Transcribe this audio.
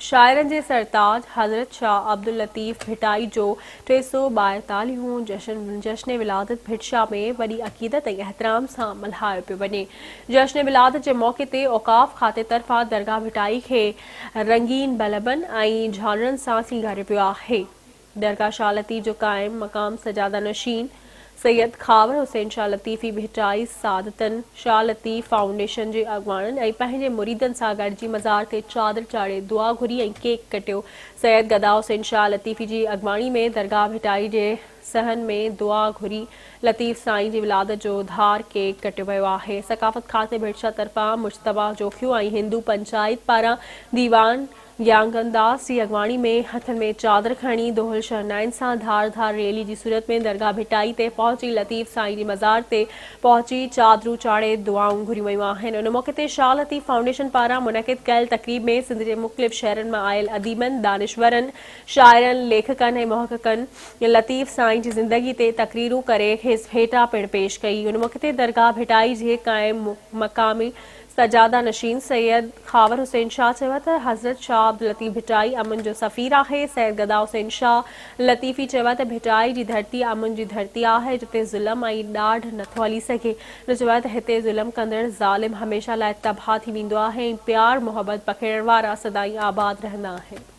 शाइरनि जे सरताज हज़रत शाह अब्दुल लतीफ़ भिटाई जो 342 जश्न विलादत भिटशा में वॾी अक़ीदत ऐं एहतराम सां मल्हायो पियो वञे। जश्न विलादत जे मौक़े ते औक़ाफ़ खाते तरफ़ां दरगाह भिटाई खे रंगीन बल्बनि ऐं झालरनि सां सींगारियो पियो आहे। दरगाह शाह लतीफ़ जो क़ाइम मक़ाम सजादा नशीन सैयद खावर हुसैन शाह लतीफ़ी भिटाई सादतन शाह लतीफ़ फाउंडेशन जे अॻवाननि ऐं पंहिंजे मुरीदनि सां गॾिजी मज़ार ते चादर चाढ़े दुआ घुरी ऐं केक कटियो। सैयद गदा हुसैन शाह लतीफ़ी जी अॻवानी में दरगाह भिटाई जे सहन में दुआ घुरी लतीफ़ साईं जी विलादत जो धार केक कटियो वियो आहे। सक़ाफ़त खाते भिटशा तरफ़ां मुश्तबा जोखियो ऐं हिंदू पंचायत पारां दीवान ज्ञानगंदास जी अॻवानी में हथनि में चादर खणी दोहल शहनाइन सां धार धार रैली जी सूरत में दरगाह भिटाई ते पहुची लतीफ़ साईं जी मज़ार ते पहुची चादरूं चाढ़े दुआऊं घुरियूं वयूं आहिनि। उन मौक़े ते शाह लतीफ़ फाउंडेशन पारां मुनक़िद कयल तक़रीब में सिंध जे मुख़्तलिफ़ शहरनि मां आयल अदीबनि, दानिशवरनि, शाइरनि, लेखकनि ऐं मुहक़क़नि लतीफ़ साईं जी ज़िंदगी ते तक़रीरूं करे हेठा पिणु पेश कई। उन मौक़े ते दरगाह भिटाई जे क़ाइम मक़ामी सजादा नशीन सैयद खावर हुसैन शाह चयो त हज़रत शाह अब्दुल लतीफ़ भिटाई अमन जो सफ़ीर आहे। सैयद गदा हुसैन शाह लतीफ़ी चयो त भिटाई जी धरती अमन जी धरती आहे जिते ज़ुल्म ऐं ॾाढ नथो हली सघे। हुन चयो त हिते ज़ुल्म कंदड़ ज़ालिम हमेशह लाइ तबाह थी वेंदो आहे ऐं प्यार मोहबत पखेड़ण वारा सदाईं आबाद रहंदा आहिनि।